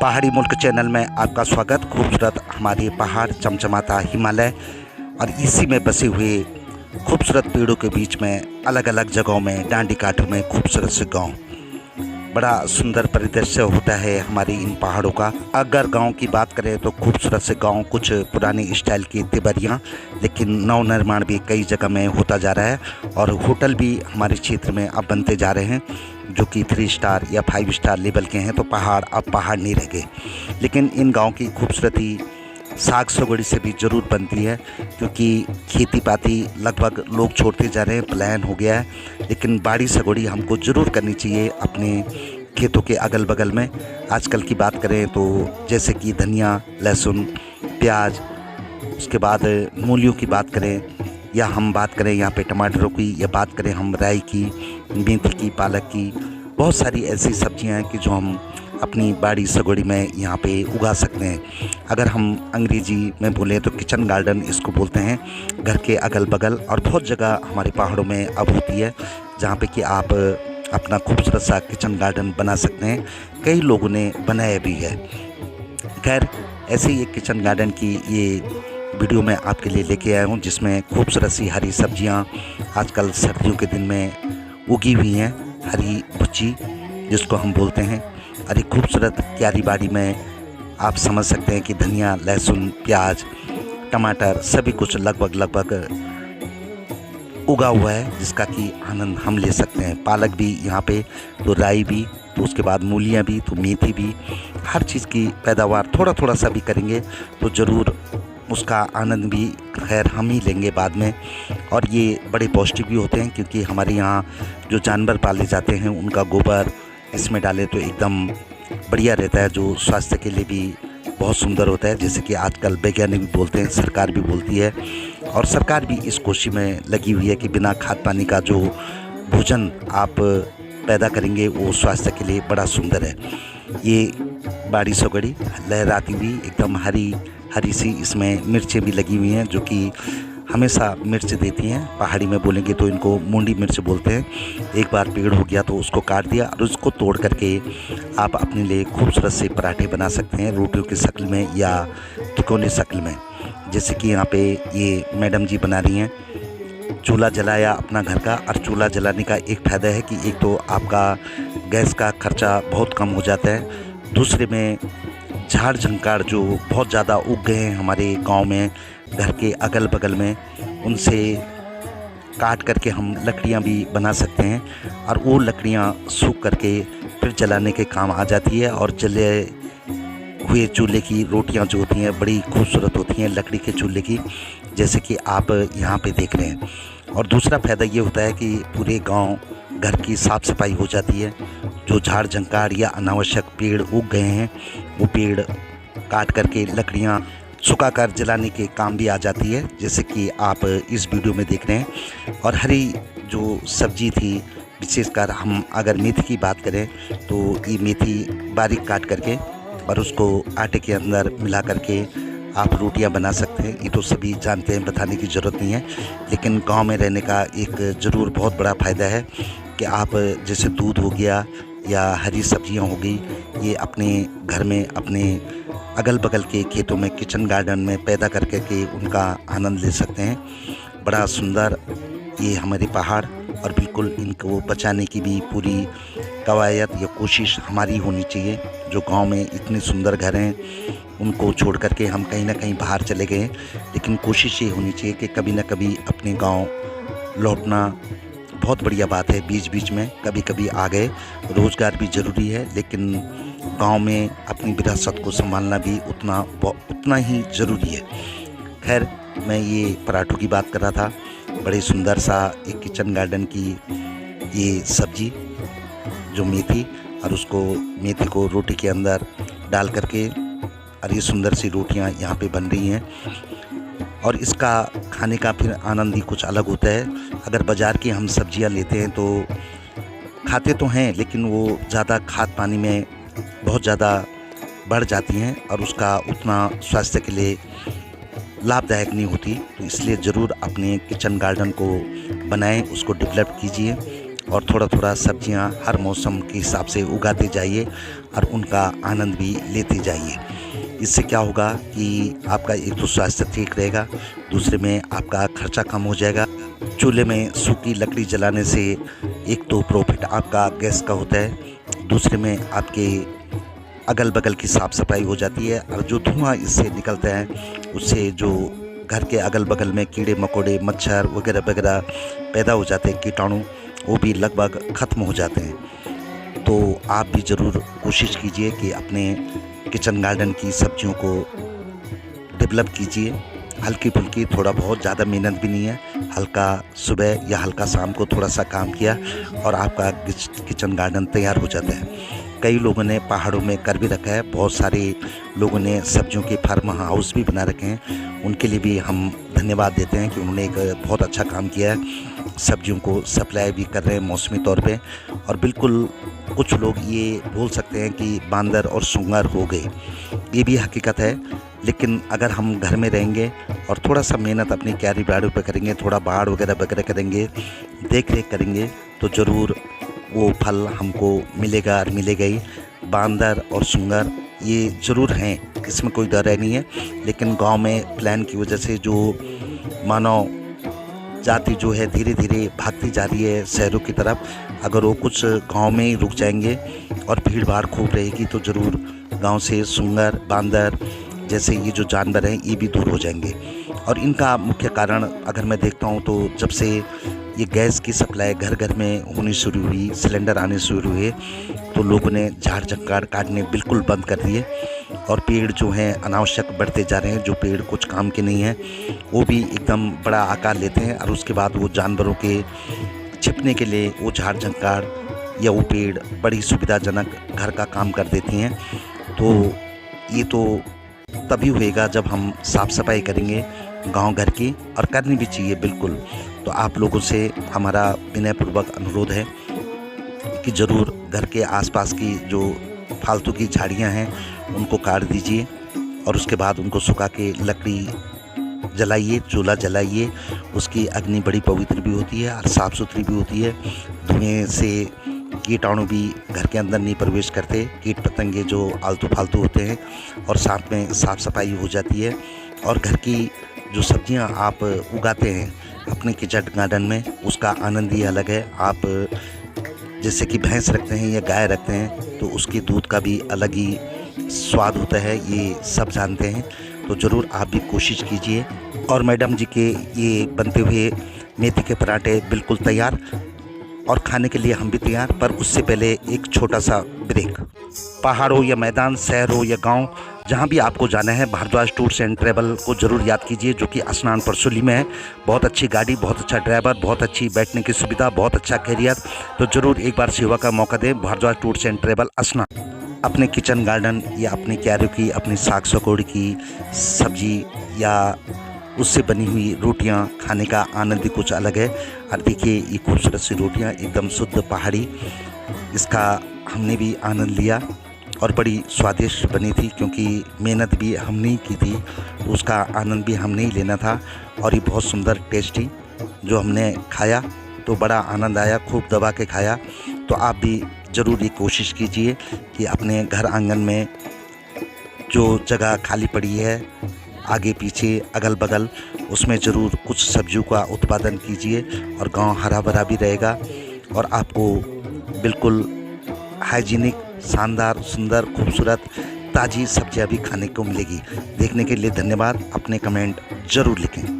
पहाड़ी मुल्क चैनल में आपका स्वागत। खूबसूरत हमारे पहाड़, चमचमाता हिमालय और इसी में बसे हुए खूबसूरत पेड़ों के बीच में अलग अलग जगहों में डांडी काठों में खूबसूरत से गांव। बड़ा सुंदर परिदृश्य होता है हमारी इन पहाड़ों का। अगर गांव की बात करें तो खूबसूरत से गांव, कुछ पुरानी स्टाइल की तिबरियाँ, लेकिन नव निर्माण भी कई जगह में होता जा रहा है और होटल भी हमारे क्षेत्र में अब बनते जा रहे हैं जो कि 3 स्टार या 5 स्टार लेवल के हैं। तो पहाड़ अब पहाड़ नहीं रह गए, लेकिन इन गाँव की खूबसूरती साग सगोड़ी से भी ज़रूर बनती है, क्योंकि खेती पाती लगभग लोग छोड़ते जा रहे हैं, प्लान हो गया है। लेकिन बाड़ी सगोड़ी हमको ज़रूर करनी चाहिए अपने खेतों के अगल बगल में। आजकल की बात करें तो जैसे कि धनिया, लहसुन, प्याज, उसके बाद मूलियों की बात करें, या हम बात करें यहाँ पे टमाटरों की, या बात करें हम राई की, मेथी की, पालक की, बहुत सारी ऐसी सब्जियाँ हैं कि जो हम अपनी बाड़ी सगोड़ी में यहाँ पे उगा सकते हैं। अगर हम अंग्रेजी में बोलें तो किचन गार्डन इसको बोलते हैं। घर के अगल बगल और बहुत जगह हमारे पहाड़ों में अब होती है जहाँ पे कि आप अपना खूबसूरत सा किचन गार्डन बना सकते हैं। कई लोगों ने बनाया भी है। खैर, ऐसे ही एक किचन गार्डन की ये वीडियो मैं आपके लिए लेके आया हूँ, जिसमें खूबसूरत सी हरी सब्जियाँ आजकल सर्दियों के दिन में उगी हुई हैं। हरी भुज्जी जिसको हम बोलते हैं, और एक खूबसूरत क्यारी बाड़ी में आप समझ सकते हैं कि धनिया, लहसुन, प्याज, टमाटर सभी कुछ लगभग उगा हुआ है, जिसका कि आनंद हम ले सकते हैं। पालक भी यहाँ पे, तो राई भी, तो उसके बाद मूलियाँ भी, तो मेथी भी, हर चीज़ की पैदावार थोड़ा थोड़ा सा भी करेंगे तो ज़रूर उसका आनंद भी खैर हम ही लेंगे बाद में। और ये बड़े पौष्टिक भी होते हैं, क्योंकि हमारे यहाँ जो जानवर पाले जाते हैं उनका गोबर इसमें डालें तो एकदम बढ़िया रहता है, जो स्वास्थ्य के लिए भी बहुत सुंदर होता है। जैसे कि आजकल वैज्ञानिक भी बोलते हैं, सरकार भी बोलती है, और सरकार भी इस कोशिश में लगी हुई है कि बिना खाद पानी का जो भोजन आप पैदा करेंगे वो स्वास्थ्य के लिए बड़ा सुंदर है। ये बाड़ी सगड़ी लहराती हुई एकदम हरी हरी सी, इसमें मिर्चें भी लगी हुई हैं जो कि हमेशा मिर्च देती हैं। पहाड़ी में बोलेंगे तो इनको मुंडी मिर्च बोलते हैं। एक बार पेड़ हो गया तो उसको काट दिया और उसको तोड़ करके आप अपने लिए खूबसूरत से पराठे बना सकते हैं, रोटियों की शक्ल में या तिकोने शक्ल में। जैसे कि यहाँ पे ये मैडम जी बना रही हैं। चूल्हा जलाया अपना घर का, और चूल्हा जलाने का एक फ़ायदा है कि एक तो आपका गैस का खर्चा बहुत कम हो जाता है, दूसरे में झाड़ झंकार जो बहुत ज़्यादा उग गए हैं हमारे गांव में, घर के अगल बगल में, उनसे काट करके हम लकड़ियां भी बना सकते हैं, और वो लकड़ियां सूख करके फिर जलाने के काम आ जाती है। और जले हुए चूल्हे की रोटियां जो होती हैं बड़ी खूबसूरत होती हैं, लकड़ी के चूल्हे की, जैसे कि आप यहाँ पे देख रहे हैं। और दूसरा फ़ायदा ये होता है कि पूरे गांव घर की साफ़ सफाई हो जाती है। जो झाड़ झंकार या अनावश्यक पेड़ उग गए हैं वो पेड़ काट करके लकड़ियाँ सुखाकर जलाने के काम भी आ जाती है, जैसे कि आप इस वीडियो में देख रहे हैं। और हरी जो सब्जी थी, विशेषकर हम अगर मेथी की बात करें तो ये मेथी बारीक काट करके और उसको आटे के अंदर मिला करके आप रोटियां बना सकते हैं। ये तो सभी जानते हैं, बताने की ज़रूरत नहीं है। लेकिन गांव में रहने का एक ज़रूर बहुत बड़ा फ़ायदा है कि आप जैसे दूध हो गया या हरी सब्जियां हो गई, ये अपने घर में, अपने अगल बगल के खेतों में, किचन गार्डन में पैदा करके के उनका आनंद ले सकते हैं। बड़ा सुंदर ये हमारे पहाड़, और बिल्कुल इनको बचाने की भी पूरी कवायद या कोशिश हमारी होनी चाहिए। जो गांव में इतने सुंदर घर हैं उनको छोड़ करके हम कहीं ना कहीं बाहर चले गए, लेकिन कोशिश ये होनी चाहिए कि कभी ना कभी अपने गांव लौटना बहुत बढ़िया बात है। बीच बीच में कभी कभी आ गए, रोज़गार भी ज़रूरी है, लेकिन गांव में अपनी विरासत को संभालना भी उतना ही ज़रूरी है। खैर, मैं ये पराठों की बात कर रहा था। बड़े सुंदर सा एक किचन गार्डन की ये सब्जी जो मेथी, और उसको मेथी को रोटी के अंदर डाल करके, और ये सुंदर सी रोटियां यहाँ पे बन रही हैं। और इसका खाने का फिर आनंद ही कुछ अलग होता है। अगर बाज़ार की हम सब्जियां लेते हैं तो खाते तो हैं, लेकिन वो ज़्यादा खाद पानी में बहुत ज़्यादा बढ़ जाती हैं और उसका उतना स्वास्थ्य के लिए लाभदायक नहीं होती। तो इसलिए ज़रूर अपने किचन गार्डन को बनाएं, उसको डेवलप कीजिए और थोड़ा थोड़ा सब्जियां हर मौसम के हिसाब से उगाते जाइए और उनका आनंद भी लेते जाइए। इससे क्या होगा कि आपका एक तो स्वास्थ्य ठीक रहेगा, दूसरे में आपका खर्चा कम हो जाएगा। चूल्हे में सूखी लकड़ी जलाने से एक तो प्रॉफिट आपका गैस का होता है, दूसरे में आपके अगल बगल की साफ़ सफाई हो जाती है और जो धुआं इससे निकलता है उससे जो घर के अगल बगल में कीड़े मकोड़े मच्छर वगैरह वगैरह पैदा हो जाते हैं, कीटाणु, वो भी लगभग ख़त्म हो जाते हैं। तो आप भी ज़रूर कोशिश कीजिए कि अपने किचन गार्डन की सब्जियों को डेवलप कीजिए। हल्की फुल्की, थोड़ा बहुत, ज़्यादा मेहनत भी नहीं है। हल्का सुबह या हल्का शाम को थोड़ा सा काम किया और आपका किचन गार्डन तैयार हो जाता है। कई लोगों ने पहाड़ों में कर भी रखा है, बहुत सारे लोगों ने सब्जियों के फार्म हाउस भी बना रखे हैं। उनके लिए भी हम धन्यवाद देते हैं कि उन्होंने एक बहुत अच्छा काम किया है। सब्जियों को सप्लाई भी कर रहे हैं मौसमी तौर पे। और बिल्कुल कुछ लोग ये बोल सकते हैं कि बांदर और सूंगर हो गए, ये भी हकीकत है। लेकिन अगर हम घर में रहेंगे और थोड़ा सा मेहनत अपनी क्यारी बाड़ों पे करेंगे, थोड़ा बाड़ वगैरह वगैरह करेंगे, देख रेख करेंगे, तो ज़रूर वो फल हमको मिलेगा और मिलेगा ही। बांदर और सूंगर ये ज़रूर हैं, इसमें कोई डर नहीं है। लेकिन गांव में प्लान की वजह से जो मानव जाति जो है धीरे धीरे भागती जा रही है शहरों की तरफ, अगर वो कुछ गांव में ही रुक जाएंगे और भीड़ भाड़ खूब रहेगी तो ज़रूर गांव से सूंगर बांदर जैसे ये जो जानवर हैं ये भी दूर हो जाएंगे। और इनका मुख्य कारण अगर मैं देखता हूँ तो जब से ये गैस की सप्लाई घर घर में होनी शुरू हुई, सिलेंडर आने शुरू हुए, तो लोगों ने झाड़ झंकार काटने बिल्कुल बंद कर दिए और पेड़ जो हैं अनावश्यक बढ़ते जा रहे हैं। जो पेड़ कुछ काम के नहीं हैं वो भी एकदम बड़ा आकार लेते हैं और उसके बाद वो जानवरों के छिपने के लिए वो झाड़ झंकार या वो पेड़ बड़ी सुविधाजनक घर का काम कर देती हैं। तो ये तो तभी होएगा जब हम साफ़ सफाई करेंगे गांव घर की, और करनी भी चाहिए बिल्कुल। तो आप लोगों से हमारा विनयपूर्वक अनुरोध है कि ज़रूर घर के आसपास की जो फालतू की झाड़ियां हैं उनको काट दीजिए और उसके बाद उनको सुखा के लकड़ी जलाइए, चूल्हा जलाइए। उसकी अग्नि बड़ी पवित्र भी होती है और साफ़ सुथरी भी होती है। धुएँ से कीटाणु भी घर के अंदर नहीं प्रवेश करते, कीट पतंगे जो आलतू फालतू होते हैं, और साथ में साफ़ सफाई हो जाती है। और घर की जो सब्जियां आप उगाते हैं अपने किचन गार्डन में, उसका आनंद ही अलग है। आप जैसे कि भैंस रखते हैं या गाय रखते हैं तो उसके दूध का भी अलग ही स्वाद होता है, ये सब जानते हैं। तो ज़रूर आप भी कोशिश कीजिए। और मैडम जी के ये बनते हुए मेथी के पराठे बिल्कुल तैयार, और खाने के लिए हम भी तैयार। पर उससे पहले एक छोटा सा ब्रेक। पहाड़ हो या मैदान, शहर हो या गांव, जहां भी आपको जाना है, भारद्वाज टूर्स एंड ट्रैवल को ज़रूर याद कीजिए, जो कि स्नान परसोली में है। बहुत अच्छी गाड़ी, बहुत अच्छा ड्राइवर, बहुत अच्छी बैठने की सुविधा, बहुत अच्छा कैरियर। तो ज़रूर एक बार सेवा का मौका दें। भारद्वाज टूर्स एंड ट्रैवल स्नान। अपने किचन गार्डन या अपने क्यारियों की, अपनी साग सकोड़ी की सब्जी या उससे बनी हुई रोटियां खाने का आनंद ही कुछ अलग है। और देखिए ये खूबसूरत सी रोटियां एकदम शुद्ध पहाड़ी, इसका हमने भी आनंद लिया और बड़ी स्वादिष्ट बनी थी, क्योंकि मेहनत भी हमने ही की थी, तो उसका आनंद भी हमने ही लेना था। और ये बहुत सुंदर टेस्टी जो हमने खाया तो बड़ा आनंद आया, खूब दबा के खाया। तो आप भी ज़रूर ये कोशिश कीजिए कि अपने घर आंगन में जो जगह खाली पड़ी है, आगे पीछे अगल बगल, उसमें ज़रूर कुछ सब्जियों का उत्पादन कीजिए और गांव हरा भरा भी रहेगा और आपको बिल्कुल हाइजीनिक, शानदार, सुंदर, खूबसूरत, ताज़ी सब्जियां भी खाने को मिलेगी। देखने के लिए धन्यवाद। अपने कमेंट ज़रूर लिखें।